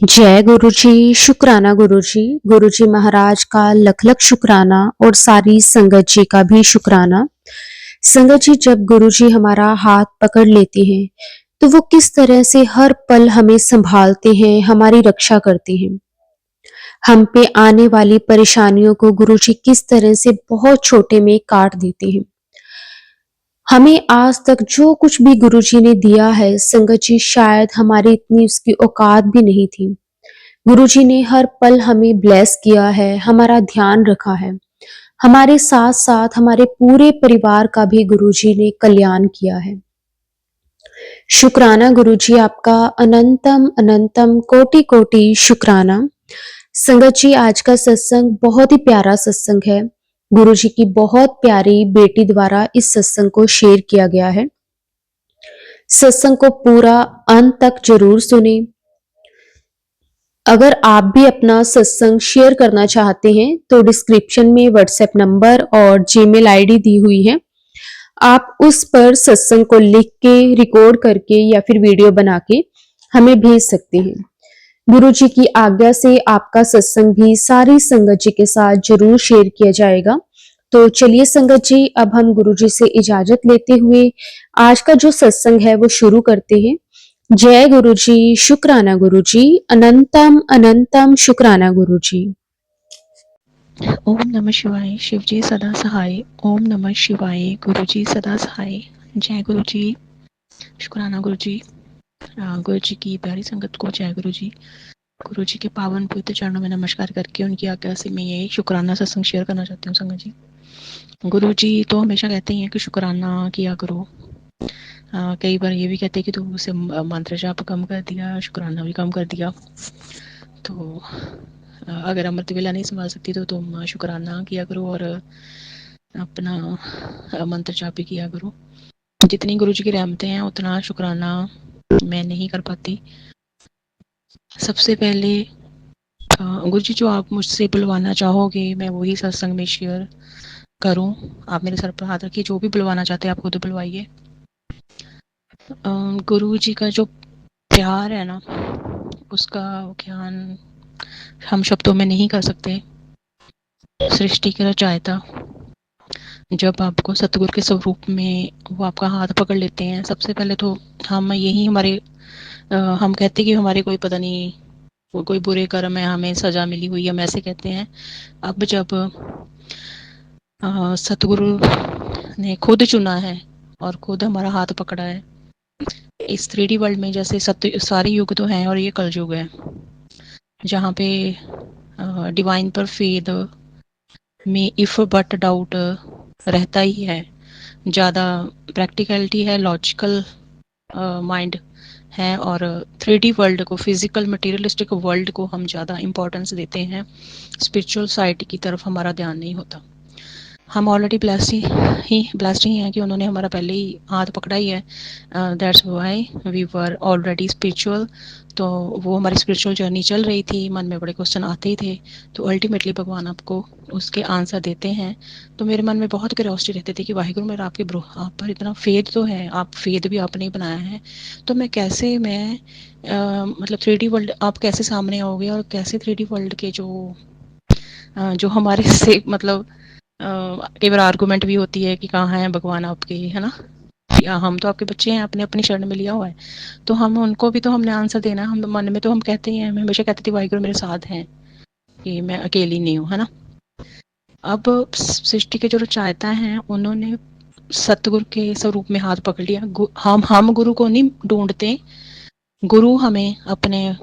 जय गुरु जी, शुक्राना गुरु जी। गुरु जी महाराज का लख लख शुक्राना और सारी संगत जी का भी शुक्राना। संगत जी, जब गुरु जी हमारा हाथ पकड़ लेते हैं तो वो किस तरह से हर पल हमें संभालते हैं, हमारी रक्षा करते हैं। हम पे आने वाली परेशानियों को गुरु जी किस तरह से बहुत छोटे में काट देते हैं। हमें आज तक जो कुछ भी गुरु जी ने दिया है संगत जी, शायद हमारी इतनी उसकी औकात भी नहीं थी। गुरुजी ने हर पल हमें ब्लेस किया है, हमारा ध्यान रखा है। हमारे साथ-साथ हमारे पूरे परिवार का भी गुरुजी ने कल्याण किया है। शुक्राना गुरुजी, आपका अनंतम अनंतम कोटि-कोटि शुक्राना। संगत जी, आज का सत्संग बहुत ही प्यारा सत्संग है। गुरुजी की बहुत प्यारी बेटी द्वारा इस सत्संग को शेयर किया गया है। सत्संग को पूरा अंत तक जरूर सुने। अगर आप भी अपना सत्संग शेयर करना चाहते हैं तो डिस्क्रिप्शन में व्हाट्सएप नंबर और जीमेल आईडी दी हुई है। आप उस पर सत्संग को लिख के, रिकॉर्ड करके या फिर वीडियो बना के हमें भेज सकते हैं। गुरु जी की आज्ञा से आपका सत्संग भी सारी संगत जी के साथ जरूर शेयर किया जाएगा। तो चलिए संगत जी, अब हम गुरु जी से इजाजत लेते हुए आज का जो सत्संग है वो शुरू करते हैं। जय गुरु जी, शुक्राना गुरु जी, अनंतम अनंतम शुक्राना गुरु जी। ओम नमः शिवाय। शिवजी सदा सहाय। ओम नमः शिवाय। गुरुजी सदा सहाय। जय गुरु जी। शुक्राना गुरु जी। गुरु जी की प्यारी संगत को जय गुरु जी। गुरु जी के पावन पवित्र चरणों में नमस्कार करके उनकी आज्ञा से मैं ये शुक्राना सत्संग शेयर करना चाहती हूँ संगत जी। गुरु जी तो हमेशा कहते हैं कि शुक्राना किया करो। कई बार ये भी कहते हैं कि तू उसे मंत्र जाप कम कर दिया, शुक्राना भी कम कर दिया। तो अगर अमृत वेला नहीं संभाल सकती तो तुम शुक्राना किया करो और अपना मंत्र जाप भी किया करो। जितनी गुरु जी की रहमतें हैं उतना शुक्राना मैं नहीं कर पाती। सबसे पहले गुरु जी जो आप मुझसे बुलवाना चाहोगे मैं वही सत्संग में शेयर करूं। आप मेरे सर पर हाथ रखिए, जो भी बुलवाना चाहते हैं आप खुद बुलवाइए। गुरु जी का जो प्यार है ना, उसका ज्ञान हम शब्दों में नहीं कर सकते। सृष्टि की रचयिता जब आपको सतगुरु के स्वरूप में वो आपका हाथ पकड़ लेते हैं, सबसे पहले तो हम यही हमारे हम कहते हैं कि हमारे कोई पता नहीं कोई बुरे कर्म है, हमें सजा मिली हुई है, हम ऐसे कहते हैं। अब जब सतगुरु ने खुद चुना है और खुद हमारा हाथ पकड़ा है इस 3D वर्ल्ड में, जैसे सत्य सारे युग तो हैं और ये कलयुग है जहाँ पे डिवाइन पर फेद में इफ बट डाउट रहता ही है। ज़्यादा प्रैक्टिकलिटी है, लॉजिकल माइंड है और 3D वर्ल्ड को, फिजिकल मटेरियलिस्टिक वर्ल्ड को हम ज़्यादा इम्पोर्टेंस देते हैं। स्पिरिचुअल साइड की तरफ हमारा ध्यान नहीं होता। हम ऑलरेडी ब्लेस्ड ही हैं कि उन्होंने हमारा पहले ही हाथ पकड़ा ही है। That's why we were already spiritual. तो वो हमारी स्पिरिचुअल जर्नी चल रही थी, मन में बड़े क्वेश्चन आते ही थे, तो अल्टीमेटली भगवान आपको उसके आंसर देते हैं। तो मेरे मन में बहुत क्यूरियोसिटी रहती थी कि वाहिगुरु मेरा आप पर इतना फेथ तो है, आप फेथ भी आपने ही बनाया है, तो मैं कैसे मतलब 3D वर्ल्ड आप कैसे सामने आओगे और कैसे 3D वर्ल्ड के जो हमारे से मतलब कई बार आर्गूमेंट भी होती है कि कहाँ है भगवान आपके, है ना, या हम तो आपके बच्चे हैं, आपने अपनी शरण में लिया हुआ है, तो हम उनको भी तो हमने आंसर देना है। हम मन में तो हम कहते ही हैं, मैं हमेशा कहती थी वाहिगुरु मेरे साथ हैं, कि मैं अकेली नहीं हूँ, है ना। अब सृष्टि के जो रचयिता हैं उन्होंने सतगुरु के स्वरूप में हाथ पकड़ लिया। हम गुरु को नहीं ढूंढते, गुरु हमें अपने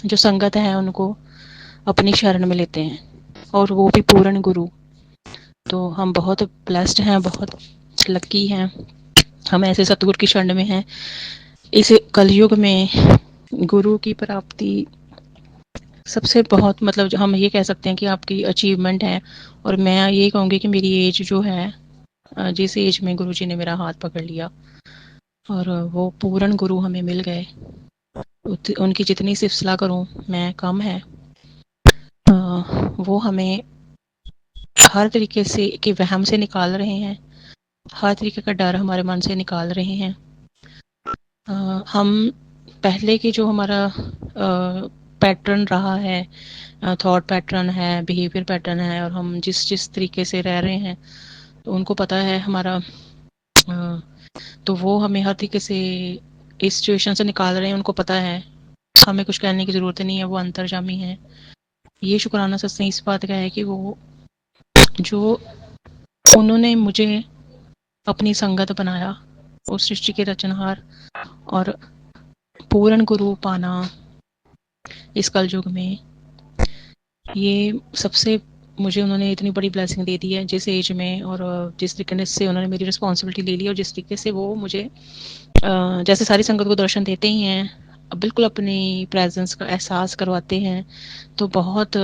जो संगत है उनको अपनी शरण में लेते हैं, और वो भी पूर्ण गुरु। तो हम बहुत ब्लेस्ड हैं, बहुत लकी हैं, हम ऐसे सतगुरु की शरण में हैं। इस कलयुग में गुरु की प्राप्ति सबसे बहुत मतलब हम ये कह सकते हैं कि आपकी अचीवमेंट है। और मैं ये कहूँगी कि मेरी एज जो है, जिस एज में गुरु जी ने मेरा हाथ पकड़ लिया और वो पूर्ण गुरु हमें मिल गए, उनकी जितनी सिफसला करूँ मैं कम है। वो हमें हर तरीके से के वहम से निकाल रहे हैं, हर तरीके का डर हमारे मन से निकाल रहे हैं। हम पहले की जो हमारा पैटर्न रहा है, थॉट पैटर्न है, बिहेवियर पैटर्न है, और हम जिस जिस तरीके से रह रहे हैं तो उनको पता है हमारा, तो वो हमें हर तरीके से इस सिचुएशन से निकाल रहे हैं, उनको पता है, हमें कुछ कहने की ज़रूरत नहीं है, वो अंतर्जामी है। ये शुक्राना सत्संग इस बात का है कि वो जो उन्होंने मुझे अपनी संगत बनाया, वो सृष्टि के रचनहार और पूर्ण गुरु पाना इस कलयुग में, ये सबसे मुझे उन्होंने इतनी बड़ी ब्लेसिंग दे दी है जिस एज में, और जिस तरीके से उन्होंने मेरी रिस्पॉन्सिबिलिटी ले ली, और जिस तरीके से वो मुझे जैसे सारी संगत को दर्शन देते ही हैं, बिल्कुल अपनी प्रेजेंस का एहसास करवाते हैं, तो बहुत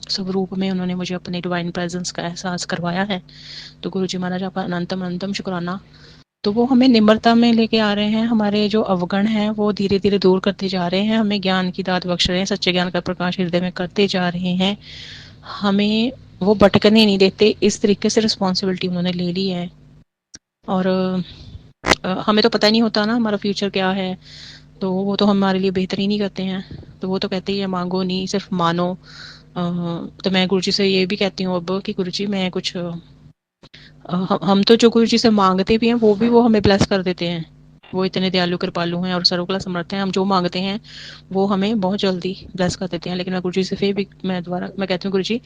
स्वरूप में उन्होंने मुझे अपने डिवाइन प्रेजेंस का एहसास करवाया है। तो गुरु जी महाराज आपका अनंतम अनंतम शुक्राना। तो वो हमें निम्रता में लेके आ रहे हैं, हमारे जो अवगुण हैं वो धीरे धीरे दूर करते जा रहे हैं, हमें ज्ञान की दात बख्श रहे हैं, सच्चे ज्ञान का प्रकाश हृदय में करते जा रहे हैं, हमें वो भटकने नहीं देते। इस तरीके से रिस्पॉन्सिबिलिटी उन्होंने ले ली है। और हमें तो पता ही नहीं होता ना हमारा फ्यूचर क्या है, तो वो तो हमारे लिए बेहतरीन ही करते हैं। तो वो तो कहते ही है मांगो नहीं, सिर्फ मानो। तो मैं गुरुजी से ये भी कहती हूँ अब कि गुरुजी मैं कुछ हम तो जो गुरुजी से मांगते भी हैं वो हमें ब्लेस कर देते हैं। वो इतने दयालु कृपालु हैं और सर्वकला समर्थ हैं, हम जो मांगते हैं वो हमें बहुत जल्दी ब्लेस कर देते हैं। लेकिन मैं गुरुजी से फिर भी मैं कहती हूँ गुरुजी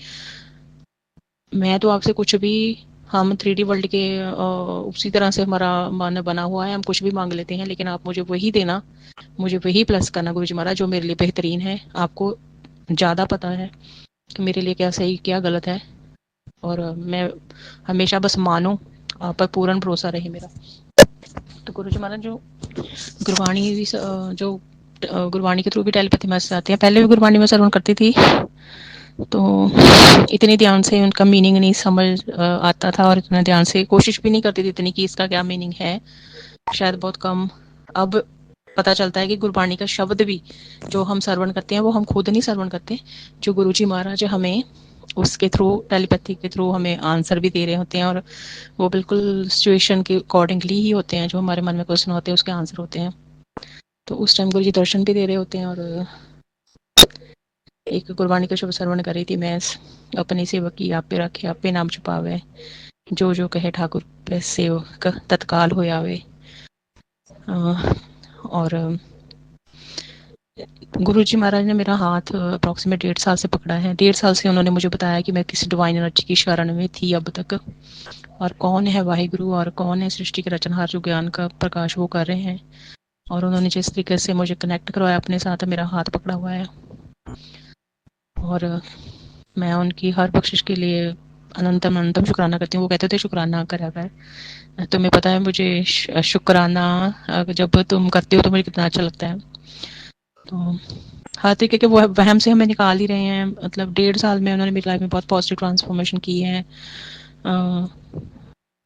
मैं तो आपसे कुछ भी, हम 3D वर्ल्ड के उसी तरह से हमारा मन बना हुआ है, हम कुछ भी मांग लेते हैं, लेकिन आप मुझे वही देना, मुझे वही प्लस करना गुरुजी महाराज जो मेरे लिए बेहतरीन है। आपको ज़्यादा पता है कि मेरे लिए क्या सही क्या गलत है, और मैं हमेशा बस मानूं, आप पर पूर्ण भरोसा रहे मेरा। तो गुरुजी महाराज जो गुरबाणी जो गुरबाणी के थ्रू भी टेलीपैथी मैसेज आते हैं, पहले भी गुरबाणी में श्रवण करती थी तो इतने ध्यान से उनका मीनिंग नहीं समझ आता था, और इतना ध्यान से कोशिश भी नहीं करती थी इतनी कि इसका क्या मीनिंग है, शायद बहुत कम। अब पता चलता है कि गुरबाणी का शब्द भी जो हम श्रवण करते हैं वो हम खुद नहीं श्रवण करते, जो गुरुजी महाराज हमें उसके थ्रू टेलीपैथी के थ्रू हमें आंसर भी दे रहे होते हैं, और वो बिल्कुल सिचुएशन के अकॉर्डिंगली ही होते हैं, जो हमारे मन में क्वेश्चन होते हैं उसके आंसर होते हैं। तो उस टाइम गुरुजी दर्शन भी दे रहे होते हैं। और एक गुरबाणी का शुभ श्रवण कर रही थी मैं, अपनी सेवक की आप पे रखे आप पे नाम छुपावे, जो जो कहे ठाकुर पे सेवक तत्काल हो आवे। और गुरुजी महाराज ने मेरा हाथ अप्रॉक्सीमेट 1.5 साल से पकड़ा है। 1.5 साल से उन्होंने मुझे बताया कि मैं किसी डिवाइन एनर्जी की शरण में थी अब तक, और कौन है वाहिगुरु और कौन है सृष्टि के रचनहार, जो ज्ञान का प्रकाश वो कर रहे हैं। और उन्होंने जिस तरीके से मुझे कनेक्ट करवाया अपने साथ, मेरा हाथ पकड़ा हुआ है, और मैं उनकी हर बख्शिश के लिए अनंतम अनंतम शुक्राना करती हूँ। वो कहते थे शुक्राना करा कर, तुम्हें पता है मुझे शुक्राना जब तुम करते हो तो मुझे कितना अच्छा लगता है। तो हर तरीके के वो वहम से हमें निकाल ही रहे हैं। मतलब 1.5 साल में उन्होंने मेरी लाइफ में बहुत पॉजिटिव ट्रांसफॉर्मेशन की है।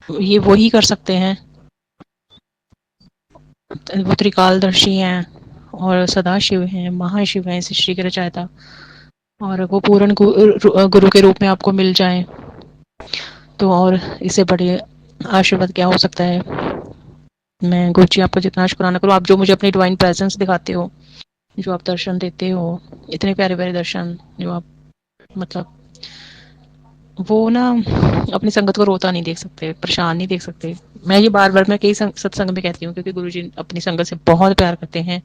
ये वही कर सकते हैं, वो त्रिकालदर्शी हैं और सदाशिव हैं, महाशिव हैं, सृष्टि के रचयिता, और वो पूर्ण गुरु के रूप में आपको मिल जाए तो और इससे बड़े आशीर्वाद क्या हो सकता है। मैं गुरु जी आपका जितना शुक्राना करूँ, आप जो मुझे अपनी डिवाइन प्रेजेंस दिखाते हो, जो आप दर्शन देते हो, इतने प्यारे प्यारे दर्शन, जो आप मतलब वो ना अपनी संगत को रोता नहीं देख सकते, परेशान नहीं देख सकते। मैं ये बार बार मैं कई सत्संग में कहती हूँ, क्योंकि गुरुजी अपनी संगत से बहुत प्यार करते हैं।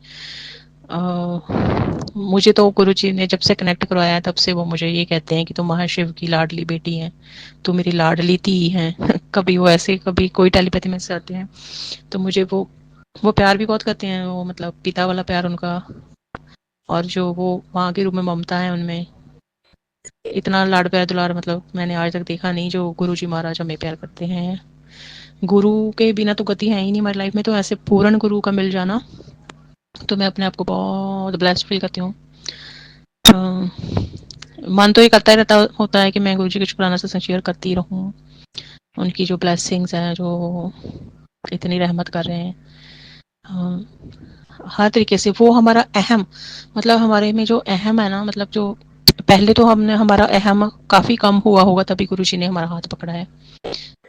मुझे तो गुरुजी ने जब से कनेक्ट करवाया तब से वो मुझे ये कहते हैं कि तुम महाशिव की लाडली बेटी हैं, तू मेरी लाडली थी है। कभी वो ऐसे, कभी कोई टेलीपैथी में से आते हैं तो मुझे वो प्यार भी बहुत करते हैं, वो मतलब पिता वाला प्यार उनका, और जो वो माँ के रूप में ममता है उनमें, इतना लाड प्यार दुलार मतलब मैंने आज तक देखा नहीं जो गुरुजी महाराज हमें प्यार करते हैं। गुरु के बिना तो गति है ही नहीं हमारी लाइफ में, तो ऐसे पूर्ण गुरु का मिल जाना, तो मैं अपने आप को बहुत ब्लेस्ड फील करती हूँ। मन तो ये करता ही रहता होता है कि मैं गुरुजी के शुक्राना से शेयर करती रहूँ, उनकी जो ब्लेसिंग्स हैं, जो इतनी रहमत कर रहे हैं हर तरीके से। वो हमारा अहम, मतलब हमारे में जो अहम है ना, मतलब जो पहले तो हमने हमारा अहम काफ़ी कम हुआ होगा तभी गुरुजी ने हमारा हाथ पकड़ा है।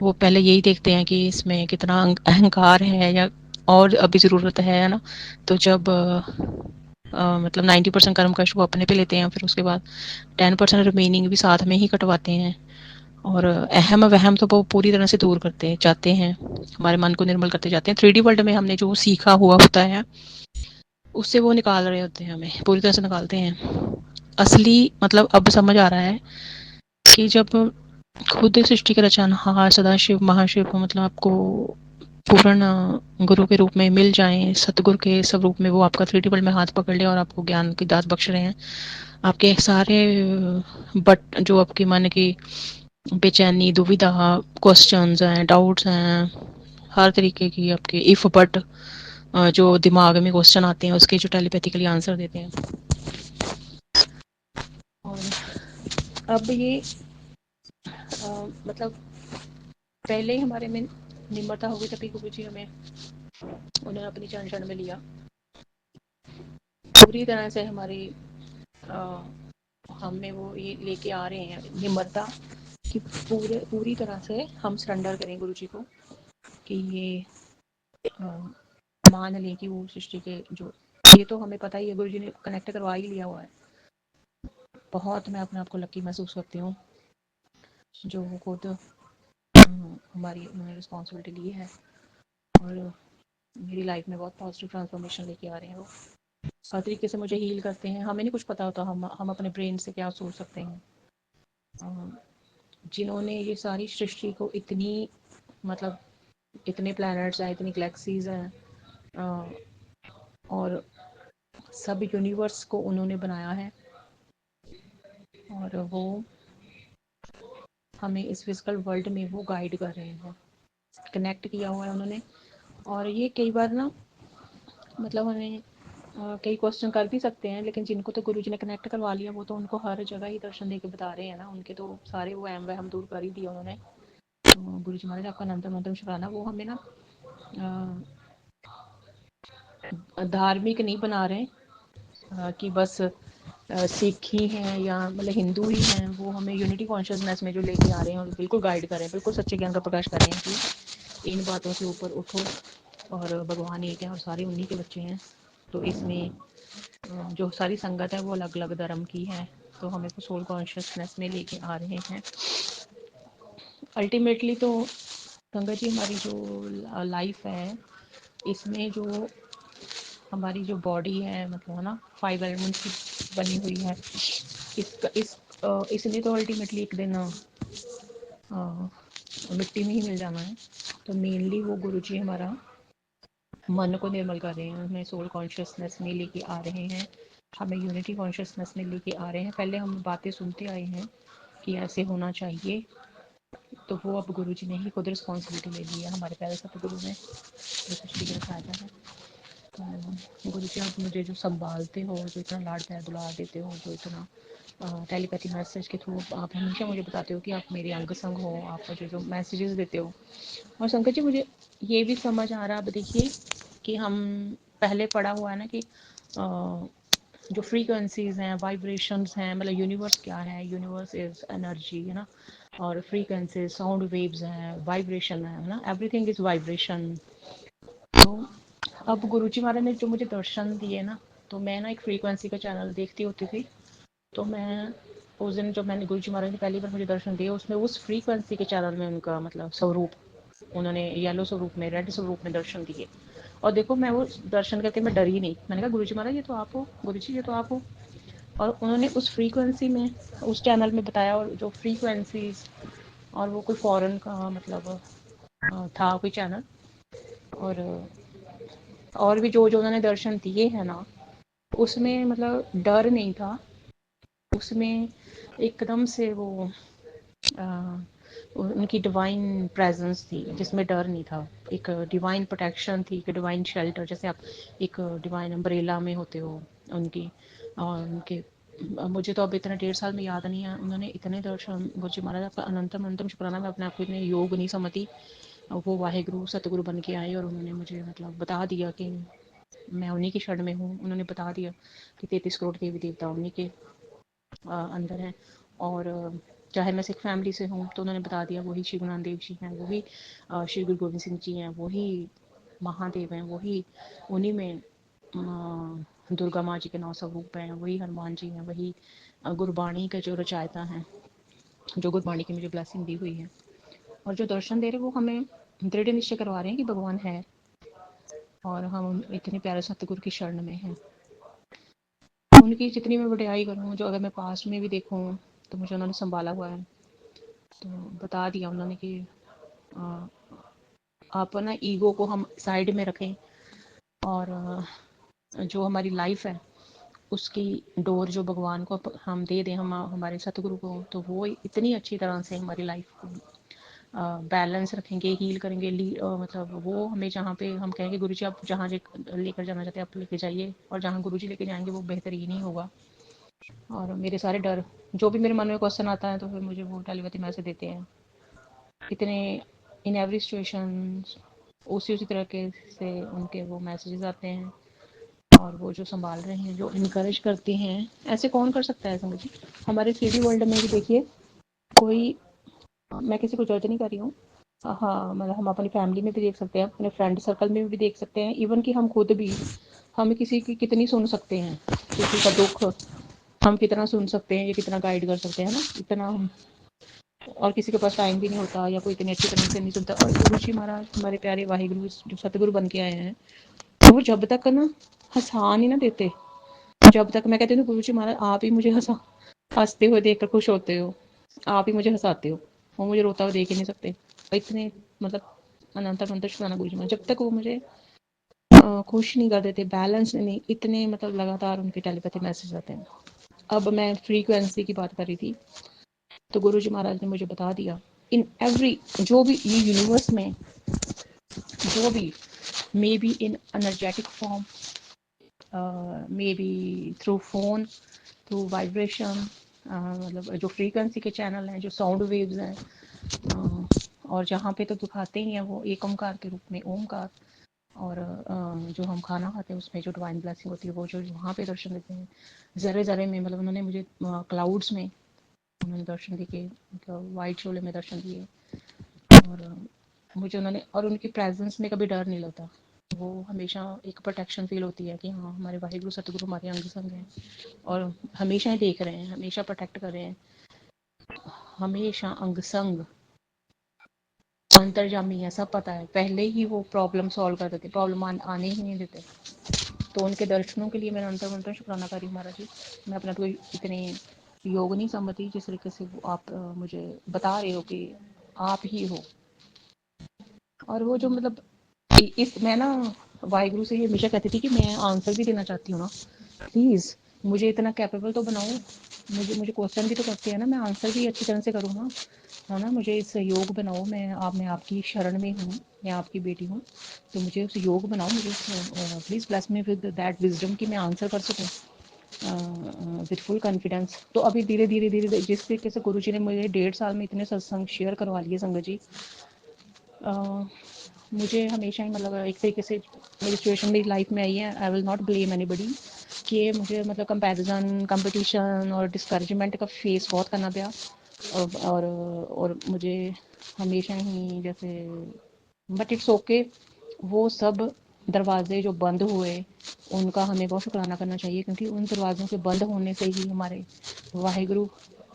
वो पहले यही देखते हैं कि इसमें कितना अहंकार है या और अभी ज़रूरत है ना। तो जब मतलब 90% कर्म कष्ट वो अपने पे लेते हैं, फिर उसके बाद 10% रिमेनिंग भी साथ में ही कटवाते हैं। और अहम वहम तो वो पूरी तरह से दूर करते जाते हैं, हमारे मन को निर्मल करते जाते हैं। 3D वर्ल्ड में हमने जो सीखा हुआ होता है उससे वो निकाल रहे होते हैं, हमें पूरी तरह से निकालते हैं। असली मतलब अब समझ आ रहा है कि जब खुद सृष्टि के रचनहार सदाशिव महाशिव मतलब आपको पूर्ण गुरु के रूप में मिल जाएं, सतगुरु के स्वरूप में वो आपका 3D वर्ल्ड में हाथ पकड़ ले और आपको ज्ञान की दात बख्श रहे हैं। आपके सारे बट जो आपकी मन की बेचैनी, दुविधा, क्वेश्चंस हैं, डाउट्स हैं, हर तरीके की आपके इफ बट जो दिमाग में क्वेश्चन आते हैं उसके जो टेलीपैथिकली आंसर देते हैं। और अब ये मतलब पहले ही हमारे में निम्रता हो गई, तभी गुरु जी हमें उन्होंने अपनी चरण चरण में लिया। पूरी तरह से हमारी हम में वो ये लेके आ रहे हैं निम्रता कि पूरी तरह से हम सरेंडर करें गुरु जी को, कि ये मान लें कि वो सृष्टि के जो, ये तो हमें पता ही है, गुरु जी ने कनेक्ट करवा ही लिया हुआ है। बहुत मैं अपने आप को लकी महसूस करती हूँ जो वो खुद हमारी उन्होंने रिस्पॉन्सिबिलिटी ली है और मेरी लाइफ में बहुत पॉजिटिव ट्रांसफॉर्मेशन लेके आ रहे हैं। वो हर तरीके से मुझे हील करते हैं। हमें नहीं कुछ पता होता हम अपने ब्रेन से क्या सोच सकते हैं। जिन्होंने ये सारी सृष्टि को इतनी मतलब इतने प्लैनेट्स हैं, इतनी गैलेक्सीज हैं और सब यूनिवर्स को उन्होंने बनाया है और वो हमें इस फिजिकल वर्ल्ड में वो गाइड कर रहे हैं, कनेक्ट किया हुआ है उन्होंने। और ये कई बार ना मतलब हमें कई क्वेश्चन कर भी सकते हैं, लेकिन जिनको तो गुरु जी ने कनेक्ट करवा लिया वो तो उनको हर जगह ही दर्शन दे के बता रहे हैं ना, उनके तो सारे वो एम वहम दूर कर ही दिया उन्होंने। तो गुरु जी महाराज आपका अनंतम अनंतम शुक्राना। वो हमें ना धार्मिक नहीं बना रहे कि बस सिख ही हैं या मतलब हिंदू ही हैं, वो हमें यूनिटी कॉन्शियसनेस में जो लेके आ रहे हैं और बिल्कुल गाइड कर रहे हैं, बिल्कुल सच्चे ज्ञान का प्रकाश कर रहे हैं कि इन बातों से ऊपर उठो और भगवान एक है और सारे उन्हीं के बच्चे हैं। तो इसमें जो सारी संगत है वो अलग अलग धर्म की है, तो हमें को सोल कॉन्शियसनेस में लेके आ रहे हैं। अल्टीमेटली तो संगत जी हमारी जो लाइफ है इसमें जो हमारी जो बॉडी है मतलब है ना 5 एलिमेंट्स की बनी हुई है, इसलिए तो अल्टीमेटली एक दिन मिट्टी में ही मिल जाना है। तो मेनली वो गुरुजी हमारा मन को निर्मल कर रहे हैं, हमें सोल कॉन्शियसनेस में लेके आ रहे हैं, हमें यूनिटी कॉन्शियसनेस में लेके आ रहे हैं। पहले हम बातें सुनते आए हैं कि ऐसे होना चाहिए, तो वो अब गुरु जी ने ही खुद रिस्पॉन्सिबिलिटी ले ली है, हमारे पहले सतगुरु ने जो सृष्टि के राजा है। तो गुरु जी आप मुझे जो संभालते हो, जो इतना लाड प्यार दुलार देते हो, जो इतना टेलीपैथी मैसेज के थ्रू आप हमेशा मुझे बताते हो कि आप मेरे अंग संग हो, आप मुझे जो मैसेजेस देते हो। और शंकर जी मुझे ये भी समझ आ रहा, अब देखिए कि हम पहले पढ़ा हुआ है ना कि जो फ्रीक्वेंसीज हैं, वाइब्रेशंस हैं, मतलब यूनिवर्स क्या है, यूनिवर्स इज एनर्जी है ना, और फ्रीक्वेंसीज साउंड वेव्स हैं, वाइब्रेशन है ना, एवरीथिंग इज वाइब्रेशन। तो अब गुरुजी महाराज ने जो मुझे दर्शन दिए ना, तो मैं ना एक फ्रीक्वेंसी का चैनल देखती होती थी। तो मैं उस दिन जब मैंने गुरुजी महाराज ने पहली बार मुझे दर्शन दिए, उसमें उस फ्रीक्वेंसी के चैनल में उनका मतलब स्वरूप, उन्होंने येलो स्वरूप में, रेड स्वरूप में दर्शन दिए। और देखो मैं वो दर्शन करके मैं डरी नहीं, मैंने कहा गुरुजी महाराज ये तो आप हो, गुरुजी ये तो आप हो। और उन्होंने उस फ्रीक्वेंसी में उस चैनल में बताया, और जो फ्रीक्वेंसीज और वो कोई फॉरेन का मतलब था कोई चैनल, और भी जो जो उन्होंने दर्शन दिए हैं ना, उसमें मतलब डर नहीं था, उसमें एकदम से वो आ, उनकी डिवाइन प्रेजेंस थी जिसमें डर नहीं था, एक डिवाइन प्रोटेक्शन थी, एक डिवाइन शेल्टर, जैसे आप एक डिवाइन अम्ब्रेला में होते हो उनकी। और उनके मुझे तो अब इतने 1.5 साल में याद नहीं है, उन्होंने इतने दर्शन, मुझे महाराज आपका अनंतम अनंतम शुक्राना, मैं अपने आप को इतने योग नहीं समझती। वो वाहेगुरु सतगुरु बन के आए और उन्होंने मुझे मतलब बता दिया कि मैं उन्हीं की शरण में हूँ। उन्होंने बता दिया कि 33 करोड़ देवी देवता उन्हीं के अंदर हैं, और चाहे मैं सिख फैमिली से हूँ तो उन्होंने बता दिया वही श्री गुरु नानक देव जी हैं, वही श्री गुरु गोविंद सिंह जी हैं, वही महादेव हैं, वही उन्हीं में दुर्गा माँ जी के 9 स्वरूप हैं, वही हनुमान जी हैं, वही गुरबाणी के जो रचयिता हैं, जो गुरबाणी की मुझे ब्लेसिंग दी हुई है, और जो दर्शन दे रहे वो हमें दृढ़ निश्चय करवा रहे हैं कि भगवान है और हम इतने प्यारे सतगुरु की शरण में हैं। उनकी जितनी मैं बड़ाई करूँ, जो अगर मैं पास्ट में भी देखूँ तो मुझे उन्होंने संभाला हुआ है। तो बता दिया उन्होंने कि आप ना ईगो को हम साइड में रखें और जो हमारी लाइफ है उसकी डोर जो भगवान को हम दे दें, हम हमारे सतगुरु को, तो वो इतनी अच्छी तरह से हमारी लाइफ को बैलेंस रखेंगे, हील करेंगे। मतलब वो हमें जहाँ पे हम कहेंगे गुरु जी आप जहाँ लेकर जाना चाहते हैं आप लेके जाइए, और जहाँ गुरु जी लेके जाएंगे वो बेहतरीन ही होगा। और मेरे सारे डर, जो भी मेरे मन में क्वेश्चन आता है तो फिर मुझे वो टेलीपैथी मैसेज देते हैं। इतने इन एवरी सिचुएशन उसी उसी तरह के से उनके वो मैसेजेस आते हैं, और वो जो संभाल रहे हैं, जो इनकरेज करते हैं। ऐसे कौन कर सकता है समझिए। हमारे 3D वर्ल्ड में भी देखिए, कोई, मैं किसी को जज नहीं कर रही हूँ, हाँ, मतलब हम अपनी फैमिली में भी देख सकते हैं, अपने फ्रेंड सर्कल में भी देख सकते हैं, इवन कि हम खुद भी, हम किसी की कितनी सुन सकते हैं, किसी का दुख हम कितना सुन सकते हैं, ये कितना गाइड कर सकते हैं ना, इतना हम, और किसी के पास टाइम भी नहीं होता या कोई इतनी अच्छी तरह से नहीं सुनता। और गुरु जी महाराज हमारे प्यारे वाहिगुरु जो सतगुरु बन के आए हैं, वो जब तक ना हंसा नहीं ना देते, जब तक मैं कहती हूँ गुरु जी महाराज आप ही मुझे हंसते हुए देखकर खुश होते हो, आप ही मुझे हंसाते हो, वो मुझे रोता हुआ देख ही नहीं सकते। इतने मतलब अनंत अनंत शुक्राना गुरु जी महाराज, जब तक वो मुझे खुश नहीं कर देते, बैलेंस नहीं, इतने मतलब लगातार उनके टेलीपैथी मैसेज आते हैं। अब मैं फ्रीक्वेंसी की बात कर रही थी, तो गुरु जी महाराज ने मुझे बता दिया, इन एवरी, जो भी ये यूनिवर्स में जो भी, may be in energetic form, may be through phone, through vibration, मतलब जो फ्रीक्वेंसी के चैनल हैं, जो साउंड वेव्स हैं, और जहाँ पे तो दिखाते ही हैं वो एक ओंकार के रूप में, ओंकार, और जो हम खाना खाते हैं उसमें जो डिवाइन ब्लेसिंग होती है, वो जो वहाँ पे दर्शन देते हैं ज़रे ज़रे में, मतलब उन्होंने मुझे क्लाउड्स में उन्होंने दर्शन दिए, मतलब वाइट शोले में दर्शन दिए, और मुझे उन्होंने, और उनकी प्रेजेंस में कभी डर नहीं लगता, वो हमेशा एक प्रोटेक्शन फील होती है कि हाँ हमारे वाहिगुरु सतगुरु हमारे अंग संग हैं, और हमेशा ही देख रहे हैं, हमेशा प्रोटेक्ट कर रहे हैं, हमेशा अंग संग अंतर्जामी है, सब पता है, पहले ही वो प्रॉब्लम सॉल्व कर देते, प्रॉब्लम आने ही नहीं देते। तो उनके दर्शनों के लिए मैं अंतर मंतर शुक्राना करी महाराज जी। मैं अपना कोई इतने योग नहीं समझती जिस तरीके से वो आप मुझे बता रहे हो कि आप ही हो। और वो जो मतलब इस, मैं ना वाहिगुरु से ये हमेशा कहती थी कि मैं आंसर भी देना चाहती हूँ ना, प्लीज़ मुझे इतना कैपेबल तो बनाओ, मुझे मुझे क्वेश्चन भी तो करते हैं ना, मैं आंसर भी अच्छी तरह से करूँ ना, है ना, मुझे इस योग बनाओ, मैं आपकी शरण में हूँ, मैं आपकी बेटी हूँ, तो मुझे उस योग बनाओ, मुझे please bless me with that wisdom कि मैं आंसर कर सकूँ विद फुल कॉन्फिडेंस। तो अभी धीरे धीरे धीरे जिस तरीके से गुरु जी ने मुझे 1.5 साल में इतने सत्संग शेयर करवा लिए संगत जी, मुझे हमेशा ही मतलब एक तरीके से मेरी सिचुएशन मेरी लाइफ में आई है, I will not blame anybody, कि मुझे मतलब कंपैरिजन, कंपटीशन और डिस्करेजमेंट का फेस बहुत करना पड़ा, और मुझे हमेशा ही जैसे, बट इट्स ओके, वो सब दरवाजे जो बंद हुए उनका हमें बहुत शुक्राना करना चाहिए, क्योंकि उन दरवाज़ों के बंद होने से ही हमारे वाहिगुरु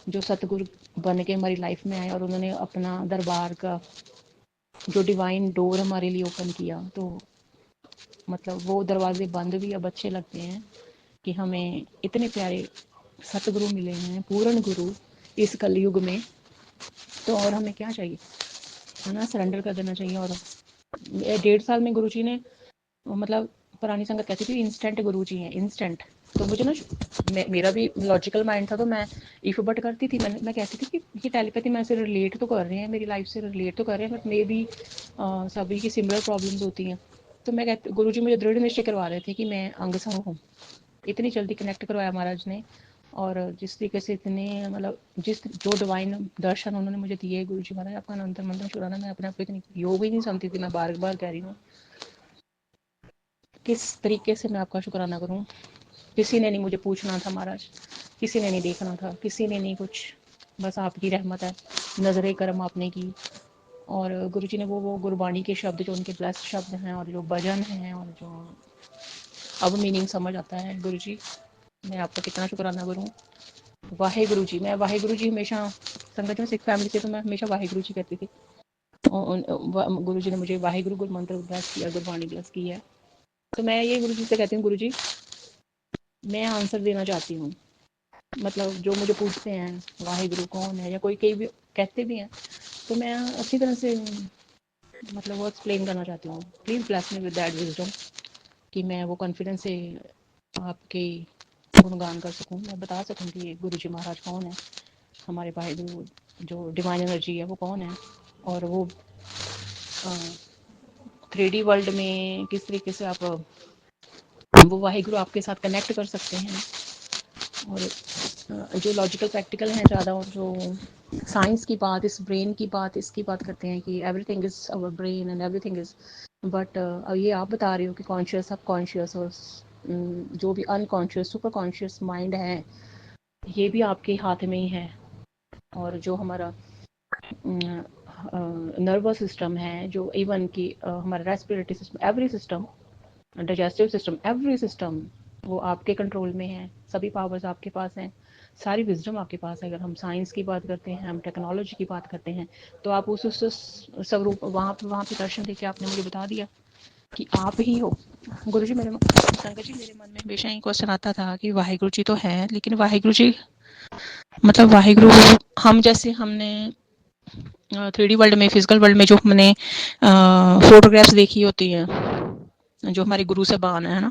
जो सतगुरु बन के हमारी लाइफ में आए, और उन्होंने अपना दरबार का जो डिवाइन डोर हमारे लिए ओपन किया, तो मतलब वो दरवाजे बंद भी अब अच्छे लगते हैं कि हमें इतने प्यारे सतगुरु मिले हैं, पूर्ण गुरु इस कलयुग में। तो और हमें क्या चाहिए, है ना, सरेंडर कर देना चाहिए। और 1.5 साल में गुरु जी ने, मतलब पुरानी संगत कहती थी इंस्टेंट गुरु जी हैं, इंस्टेंट। तो मुझे ना, मेरा भी लॉजिकल माइंड था, तो मैं इफ बट करती थी, मैं कहती थी कि ये टेलीपैथी मैं से रिलेट तो कर रहे हैं, मेरी लाइफ से रिलेट तो कर रहे हैं, बट मे भी सभी की सिमिलर प्रॉब्लम्स होती हैं। तो मैं कहती, गुरु जी मुझे दृढ़ निश्चय करवा रहे थे कि मैं अंग संग हूँ, इतनी जल्दी कनेक्ट करवाया महाराज ने। और जिस तरीके से इतने मतलब जिस जो डिवाइन दर्शन उन्होंने मुझे दिए गुरु जी महाराज, आपका अंतर मंत्र शुराना, मैं अपने आप को इतनी योग ही नहीं समझती थी, मैं बार बार कह रही हूँ, किस तरीके से मैं आपका शुक्राना करूँ। किसी ने नहीं मुझे पूछना था महाराज, किसी ने नहीं देखना था, किसी ने नहीं कुछ, बस आपकी रहमत है, नजरे करम आपने की। और गुरु जी ने वो गुरबाणी के शब्द जो उनके ब्लेस्ड शब्द हैं, और जो भजन हैं, और जो अब मीनिंग समझ आता है गुरुजी, मैं आपका कितना शुक्राना करूँ। वाहेगुरु जी, मैं वाहेगुरु जी हमेशा संगत में सिख फैमिली से तो मैं हमेशा वाहेगुरु जी कहती थी। गुरु जी ने मुझे वाहेगुरु गुरु मंत्र ब्लेस किया, गुरबाणी ब्लेस की है। तो मैं ये गुरु जी से कहती हूँ, गुरु जी मैं आंसर देना चाहती हूँ, मतलब जो मुझे पूछते हैं वाहेगुरु कौन है या कोई कई भी कहते भी हैं, तो मैं अच्छी तरह से मतलब वो एक्सप्लेन करना चाहती हूँ। Please bless me with that wisdom कि मैं वो कॉन्फिडेंस से आपके गुणगान कर सकूँ, मैं बता सकूँ कि गुरु जी महाराज कौन है, हमारे वाहेगुरु जो डिवाइन एनर्जी है वो कौन है, और वो 3D वर्ल्ड में किस तरीके से आप वो वाहेगुरु आपके साथ कनेक्ट कर सकते हैं। और जो लॉजिकल प्रैक्टिकल हैं ज़्यादा, और जो साइंस की बात, इस ब्रेन की बात, इसकी बात करते हैं कि everything is our brain and everything is, but ये आप बता रहे हो कि कॉन्शियस, सब कॉन्शियस और जो भी अनकॉन्शियस सुपर कॉन्शियस माइंड है ये भी आपके हाथ में ही है। और जो हमारा नर्वस सिस्टम है, जो इवन कि हमारा respiratory system, every system, digestive system, every system वो आपके कंट्रोल में है। सभी पावर्स आपके पास हैं, सारी विजडम आपके पास है। अगर हम साइंस की बात करते हैं, हम टेक्नोलॉजी की बात करते हैं, तो आप उस स्वरूप वहाँ पे दर्शन देके आपने मुझे बता दिया कि आप ही हो। गुरु जी, मेरे संगत जी, मेरे मन में हमेशा ही क्वेश्चन आता था कि वाहिगुरु जी तो है, लेकिन वाहिगुरु जी मतलब वाहिगुरु हम जैसे हमने 3D वर्ल्ड में, फिजिकल वर्ल्ड में जो हमने फोटोग्राफ्स देखी होती हैं, जो हमारे गुरु साहबान है ना,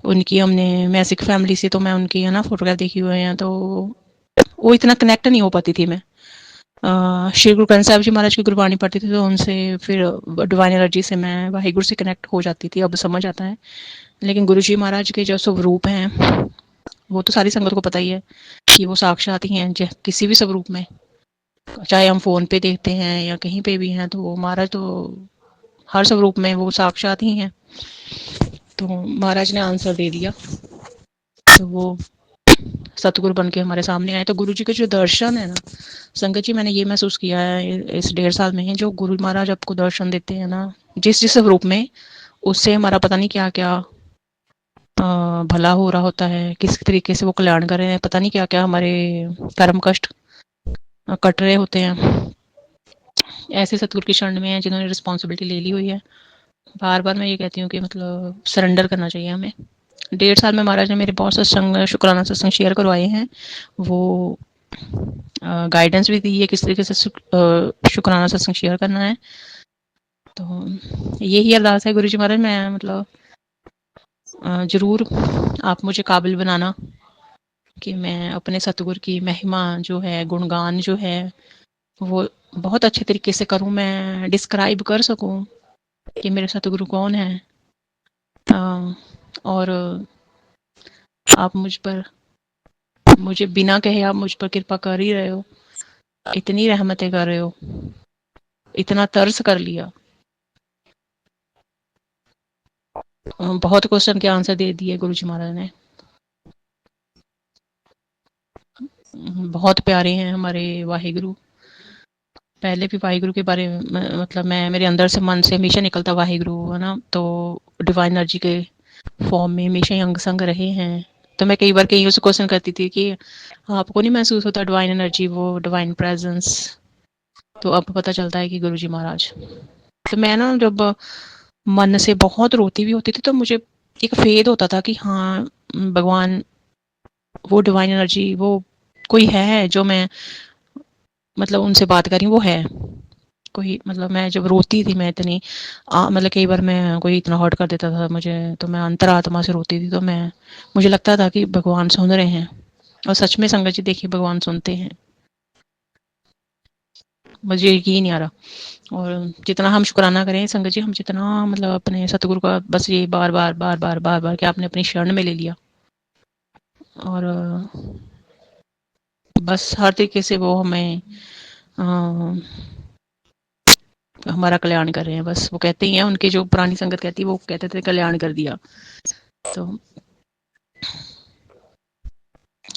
उनकी हमने, मैं सिख फैमिली से, तो मैं उनकी है ना फोटोग्राफ देखी हुई हैं, तो वो इतना कनेक्ट नहीं हो पाती थी मैं। श्री गुरु ग्रंथ साहब जी महाराज की गुरबाणी पढ़ती थी, तो उनसे फिर डिवाइन एनर्जी से मैं वाहिगुरु से कनेक्ट हो जाती थी, अब समझ आता है। लेकिन गुरु जी महाराज के जो स्वरूप हैं वो तो सारी संगत को पता ही है कि वो साक्षात ही हैं, किसी भी स्वरूप में, चाहे हम फोन पे देखते हैं या कहीं पे भी हैं, तो वो महाराज तो हर स्वरूप में वो साक्षात ही हैं। तो महाराज ने आंसर दे दिया, तो वो सतगुरु बन के हमारे सामने आए। तो गुरु जी के जो दर्शन है ना संगत जी, मैंने ये महसूस किया है इस 1.5 साल में, जो गुरु महाराज आपको दर्शन देते हैं ना जिस जिस रूप में, उससे हमारा पता नहीं क्या क्या भला हो रहा होता है, किस तरीके से वो कल्याण कर रहे हैं, पता नहीं क्या क्या हमारे कर्म कष्ट कट रहे होते हैं। ऐसे सतगुरु की शरण में है जिन्होंने रिस्पॉन्सिबिलिटी ले ली हुई है। बार बार मैं ये कहती हूँ कि मतलब सरेंडर करना चाहिए हमें। 1.5 साल में महाराज ने मेरे बहुत सत्संग, शुक्राना सत्संग शेयर करवाए हैं, वो गाइडेंस भी दी है किस तरीके से शुक्राना सत्संग शेयर करना है। तो यही अरदास है गुरु जी महाराज, मैं मतलब ज़रूर आप मुझे काबिल बनाना कि मैं अपने सतगुरु की महिमा जो है, गुणगान जो है, वो बहुत अच्छे तरीके से करूं, मैं डिस्क्राइब कर सकूं कि मेरे सतगुरु कौन है। और आप मुझे बिना कहे आप मुझ पर कृपा कर ही रहे हो, इतनी रहमतें कर रहे हो, इतना तरस कर लिया, बहुत क्वेश्चन के आंसर दे दिए गुरु जी महाराज ने। बहुत प्यारे हैं हमारे वाहिगुरु। पहले भी वाहिगुरु के बारे में मतलब मैं, मेरे अंदर से मन से हमेशा निकलता वाहिगुरु है ना, तो डिवाइन एनर्जी के फॉर्म में हमेशा ही अंग संग रहे हैं। तो मैं कई बार कहीं उसे क्वेश्चन करती थी कि आपको नहीं महसूस होता डिवाइन एनर्जी, वो डिवाइन प्रेजेंस? तो अब पता चलता है कि गुरु जी महाराज। तो मैं ना जब मन से बहुत रोती भी होती थी, तो मुझे एक फेद होता था कि हाँ भगवान, वो डिवाइन एनर्जी, वो कोई है जो मैं मतलब उनसे बात कर रही हूँ, वो है कोई। मतलब मैं जब रोती थी, मैं इतनी मतलब कई बार मैं कोई इतना हर्ट कर देता था मुझे, तो मैं अंतरात्मा से रोती थी, तो मैं, मुझे लगता था कि भगवान सुन रहे हैं। और सच में संगत जी देखिए, भगवान सुनते हैं, मुझे यकीन नहीं आ रहा। और जितना हम शुक्राना करें संगत जी, हम जितना मतलब अपने सतगुरु का बस ये बार बार बार बार बार बार कि आपने अपनी शरण में ले लिया, और बस हर तरीके से वो हमें हमारा कल्याण कर रहे हैं। बस वो कहते ही हैं, उनकी जो पुरानी संगत कहती है, वो कहते थे कल्याण कर दिया। तो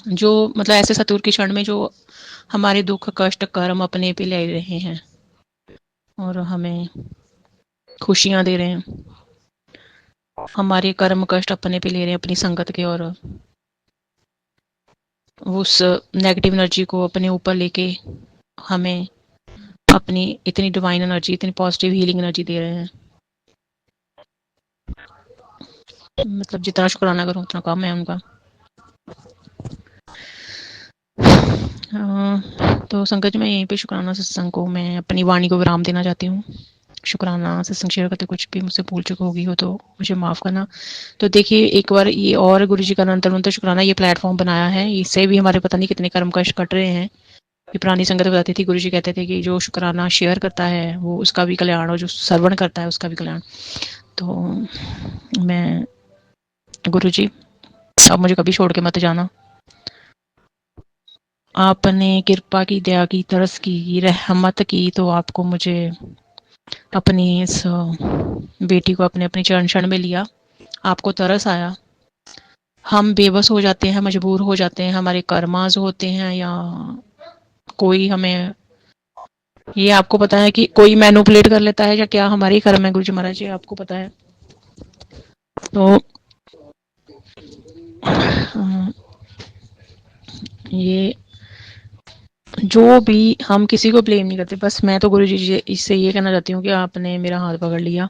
जो मतलब ऐसे सतगुरु की शरण में जो हमारे दुख कष्ट कर्म अपने पे ले रहे हैं और हमें खुशियां दे रहे हैं, हमारे कर्म कष्ट अपने पे ले रहे हैं अपनी संगत के, और उस नेगेटिव एनर्जी को अपने ऊपर लेके हमें अपनी इतनी डिवाइन एनर्जी, इतनी पॉजिटिव हीलिंग एनर्जी दे रहे हैं। मतलब जितना शुक्राना करूं उतना कम है उनका। तो संगत जी, मैं यहीं पे शुक्राना सत्संग को, मैं अपनी वाणी को विराम देना चाहती हूँ। शुक्राना सत्संग शेयर करते कुछ भी मुझसे भूल चुकी होगी हो तो मुझे माफ़ करना। तो देखिए, एक बार ये और गुरु जी का अनंतर शुक्राना ये प्लेटफॉर्म बनाया है, इससे भी हमारे पता नहीं कितने कर्म कष्ट कट रहे हैं। ये पुरानी संगत बताती थी, गुरु जी कहते थे कि जो शुक्राना शेयर करता है वो उसका भी कल्याण, और जो श्रवण करता है उसका भी कल्याण। तो मैं, गुरु जी आप मुझे कभी छोड़ के मत जाना। आपने कृपा की, दया की, तरस की, रहमत की, तो आपको मुझे अपनी इस बेटी को अपने अपने चरण शरण में लिया। आपको तरस आया। हम बेबस हो जाते हैं, मजबूर हो जाते हैं, हमारे कर्माज होते हैं, या कोई हमें, ये आपको पता है कि कोई मैनिपुलेट कर लेता है, या क्या हमारी कर्म है गुरु जी महाराज, ये आपको पता है। तो ये जो भी, हम किसी को ब्लेम नहीं करते, बस मैं तो गुरु जी इससे ये कहना चाहती हूँ कि आपने मेरा हाथ पकड़ लिया,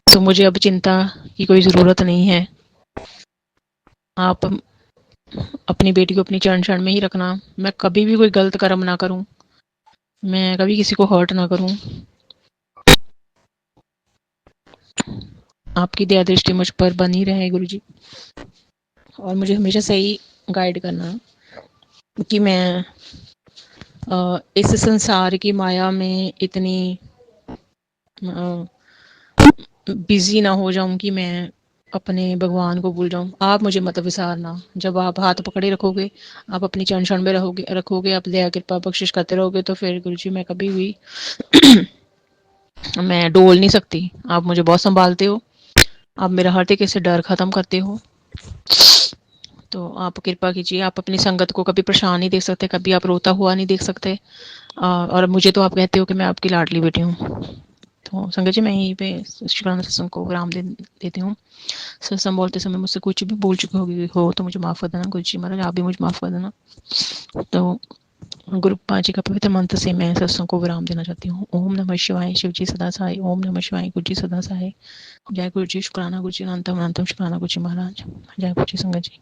तो मुझे अब चिंता की कोई ज़रूरत नहीं है। आप अपनी बेटी को अपनी चरण शरण में ही रखना। मैं कभी भी कोई गलत कर्म ना करूं, मैं कभी किसी को हर्ट ना करूं। आपकी दया दृष्टि मुझ पर बनी रहे गुरु जी, और मुझे हमेशा सही गाइड करना कि मैं इस संसार की माया में इतनी बिजी ना हो जाऊं कि मैं अपने भगवान को भूल जाऊं। आप मुझे मत विसारना। जब आप हाथ पकड़े रखोगे, आप अपनी चरण शरण में रखोगे, आप दया कृपा बख्शिश करते रहोगे, तो फिर गुरु जी मैं कभी भी मैं डोल नहीं सकती। आप मुझे बहुत संभालते हो, आप मेरा हर तरीके से डर खत्म करते हो। तो आप कृपा कीजिए, आप अपनी संगत को कभी परेशान नहीं देख सकते, कभी आप रोता हुआ नहीं देख सकते, और मुझे तो आप कहते हो कि मैं आपकी लाडली बेटी हूँ। तो संगत जी, मैं यहीं पे शुक्राना सत्संग को विराम देती हूँ। सत्संग बोलते समय मुझसे कुछ भी बोल चुकी होगी हो तो मुझे माफ़ कर देना गुरु जी महाराज, आप भी मुझे माफ़ कर देना। तो गुरु पाँच जी का पवित्र मंत्र से मैं सत्संग को विराम देना चाहती हूँ। ओम नमः शिवाय, शिव जी सदा सहाय। ओम नमः शिवाय, गुरु जी सदा सहाय। जय गुरु जी। शुक्राना गुरु जी, अनंतम अनंतम शुक्राना गुरु जी महाराज। जय गुरु जी संगत जी।